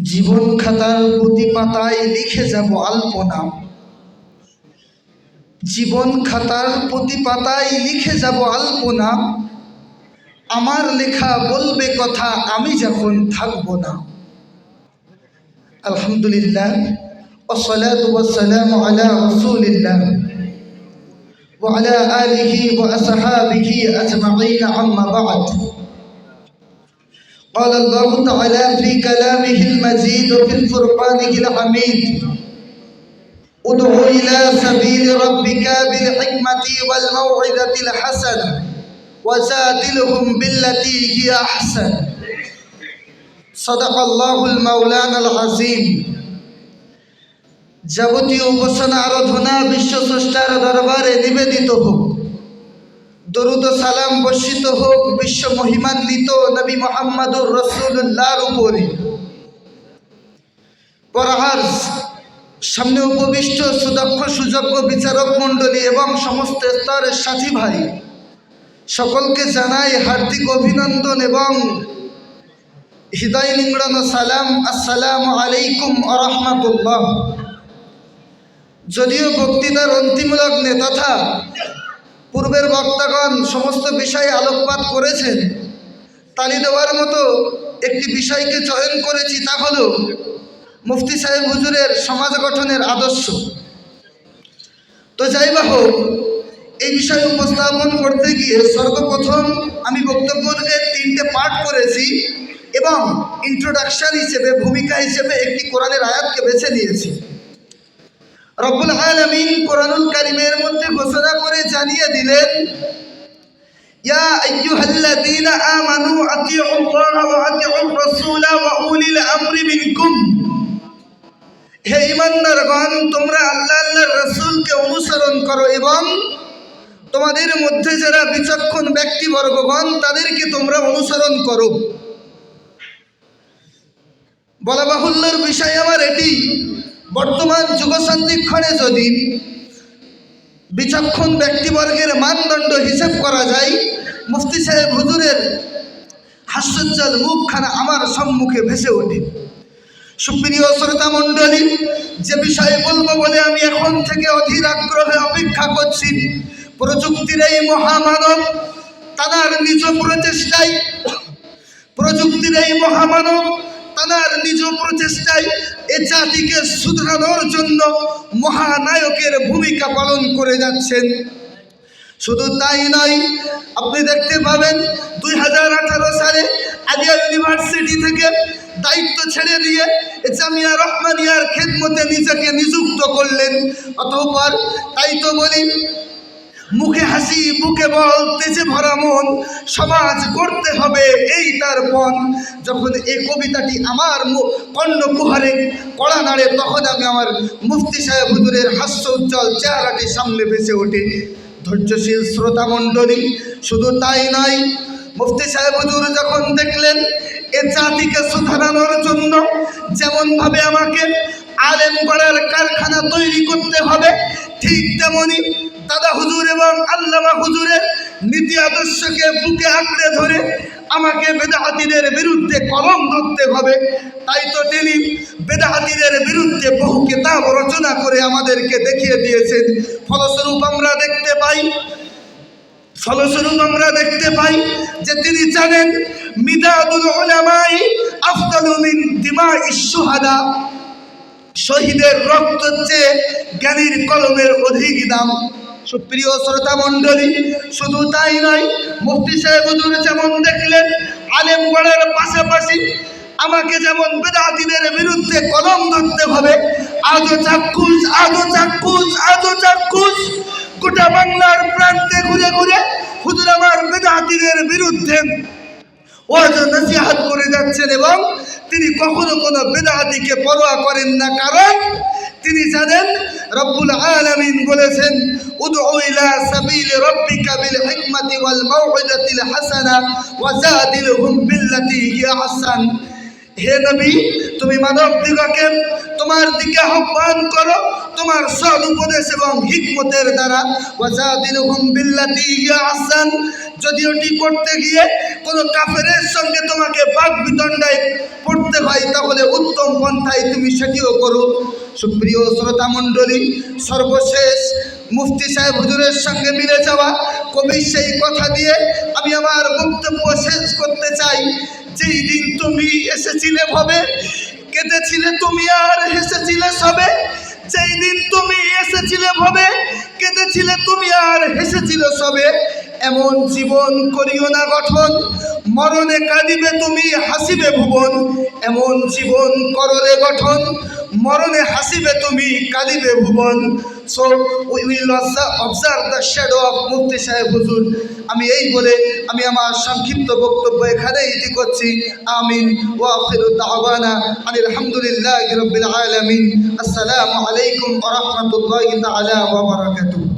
জীবন খাতার প্রতি পাতায় লিখে যাব আলপনা। জীবন খাতার প্রতি পাতায় লিখে যাব আলপনা। আমার লেখা বলবে কথা আমি যখন থাকব না। আলহামদুলিল্লাহ ওয়াসসালাতু ওয়াসসালামু আলা রাসূলিল্লাহ ওয়া আলা আলিহি ওয়া আসহাবিহি আজমাইন, আম্মা বা'দ। قال الله تعالى في كلامه المجيد وفي الفرقان الحميد: ادع إلى سبيل ربك بالحكمة والموعظة الحسنة وجادلهم بالتي هي أحسن। صدق الله المولانا العظيم। যাবতীয় উপাসনা আরাধনা বিশ্ব স্রষ্টার দরবারে নিবেদিত হোক। দরুদ ও সালাম বর্ষিত হোক বিশ্ব মহিমান্বিত নবী মুহাম্মদুর রাসূলুল্লাহর উপরে। পরহার সামনে উপবিষ্ট সুদক্ষ সুযোগ্য বিচারক মণ্ডলী এবং সমস্ত স্তরের সাথী ভাই সকলকে জানাই হার্দিক অভিনন্দন এবং হৃদয় নিংড়ানো সালাম। আসসালামু আলাইকুম ওয়া রাহমাতুল্লাহ। যদিও বক্তৃতার অন্তিম লগ্নে তথা পূর্বের বক্তাগণ সমস্ত বিষয়ে আলোকপাত করেছেন, তালি দেওয়ার মতো একটি বিষয়কে চয়ন করেছি, তা হল মুফতি সাহেব হুজুরের সমাজ গঠনের আদর্শ। তো যাই বা হোক, এই বিষয় উপস্থাপন করতে গিয়ে সর্বপ্রথম আমি বক্তব্যকে 3টে পার্ট করেছি এবং ইন্ট্রোডাকশন হিসেবে, ভূমিকা হিসেবে একটি কোরআনের আয়াতকে বেছে নিয়েছি। রব্বুল আলামিন কোরআনুল কারীমের মধ্যে ঘোষণা করে জানিয়ে দিলেন, ইয়া আইয়ুহাল্লাযীনা আমানু আতিউল্লাহ ওয়া আতিউর রাসূল ওয়া উলিল আমরি মিনকুম। হে ঈমানদারগণ, তোমরা আল্লাহর রাসূলকে অনুসরণ করো এবং তোমাদের মধ্যে যারা বিচক্ষণ ব্যক্তিবর্গগণ তাদেরকে তোমরা অনুসরণ করো। বলা বাহুল্যর বিষয় আমার এটি, বর্তমান যুগসন্ধিক্ষণে যদি বিচক্ষণ ব্যক্তিবর্গের মানদণ্ড হিসেব করা যায়, মুফতি সাহেব হুজুরের হাস্যোজ্জ্বল মুখখানা আমার সম্মুখে ভেসে ওঠে। সুপ্রিয় শ্রোতা মণ্ডলী, যে বিষয়ে বলবো বলে আমি এখন থেকে অধীর আগ্রহে অপেক্ষা করছি, প্রযুক্তির এই মহামানব তার নিজ প্রচেষ্টায়, প্রযুক্তির এই মহামানব তার নিজ প্রচেষ্টায় এ জাতিকে শুধরানোর জন্য মহানায়কের ভূমিকা পালন করে যাচ্ছেন। শুধু তাই নয়, আপনি দেখতে পাবেন 2018 সালে আলিয়া ইউনিভার্সিটি থেকে দায়িত্ব ছেড়ে দিয়ে জামিয়া রহমানিয়ার খেদমতে নিজেকে নিযুক্ত করলেন। অতঃপর তাই তো বলি, মুখে হাসি বুকে বল তেজে ভরা মন, সমাজ করতে হবে এই তার পণ। যখন এই কবিতাটি আমার কর্ণকুহরে কড়া নাড়ে, তখন আমি আমার মুফতি সাহেব হুজুরের হাস্য উজ্জ্বল চেহারাটি সামনে ভেসে ওঠে। ধৈর্যশীল শ্রোতা মণ্ডলী, শুধু তাই নয়, মুফতি সাহেব হুজুর যখন দেখলেন এ জাতিকে সুধারানোর জন্য যেমনভাবে আমাকে আলেম গড়ার কারখানা তৈরি করতে হবে, ঠিক তেমনি দাদা হুজুর এবং আল্লামা হুজুরের নীতি আদর্শকে বুকে আঁকড়ে ধরে আমাকে বেদাহাতীদের বিরুদ্ধে কলম ধরতে হবে। তাই তো তিনি বেদাহাতীদের বিরুদ্ধে বহু কিতাব রচনা করে আমাদেরকে দেখিয়ে দিয়েছেন। ফলস্বরূপ আমরা দেখতে পাই যে তিনি জানেন মিদাদুল উলামাই আফদালু মিন দিমাইশ শুহাদা। শহীদের রক্ত চেয়ে জ্ঞানীর কলমের অধিক দাম। সুপ্রিয় শ্রোতা মণ্ডলী, শুধু তাই নয়, মুফতি সাহেব হুজুর যেমন দেখলেন আলেম গড়ার পাশাপাশি আমাকে যেমন বেদাতীদের বিরুদ্ধে কলম ধরতে হবে, আজও চাক্ষুষ গোটা বাংলার প্রান্তে ঘুরে ঘুরে হুজুর আমার বেদাতীদের বিরুদ্ধে ওয়াজ নসিহত করে যাচ্ছেন এবং তিনি কখনো কোনো বেদাতীকে পরোয়া করেন না, কারণ তিনি জানেন রব্বুল আলামিন বলেছেন, উদউ ইলা সাবিলি রাব্বিকা বিল হিকমাতি ওয়াল মাউইযাতিল হাসানা ওয়া জাদিলহুম বিল্লাতী হিয়া আহসান। হে নবী, তুমি মানব দিগকে তোমার দিকে আহ্বান করো তোমার সৎ উপদেশ এবং হিকমতের দ্বারা। ওয়া জাদিলহুম বিল্লাতী হিয়া আহসান। যদি ওটি করতে গিয়ে কোনো কাফেরের সঙ্গে তোমাকে বাক বিতণ্ডায় পড়তে হয়, তাহলে উত্তম পন্থায় তুমি সেটিও করো। সুপ্রিয় শ্রোতা মণ্ডলী, সর্বশেষ মুফতি সাহেব হুজুরের সঙ্গে মিলে যাওয়া কবির সেই কথা দিয়ে আমি আমার বক্তব্য শেষ করতে চাই। যেই দিন তুমি এসেছিলে ভবে, কেঁদেছিলে তুমি আর হেসেছিলে সবে। যেই দিন তুমি এসেছিলে ভবে, কেঁদেছিলে তুমি আর হেসেছিলে সবে। এমন জীবন করিও না গঠন, মরণে কাঁদিবে তুমি হাসিবে ভুবন। এমন জীবন কররে গঠন, মরণে হাসিবে তুমি কাঁদিবে ভুবন। So we will observe the shadow of মুফতি সাহেব হুজুর। আমি এই বলে আমি আমার সংক্ষিপ্ত বক্তব্য এখানে ইতি করছি। আমিন ওয়া আখিরু দাওয়ানা আলহামদুলিল্লাহি রাব্বিল আলামিন। আসসালামু আলাইকুম ওয়া রাহমাতুল্লাহি তাআলা ওয়া বারাকাতুহু।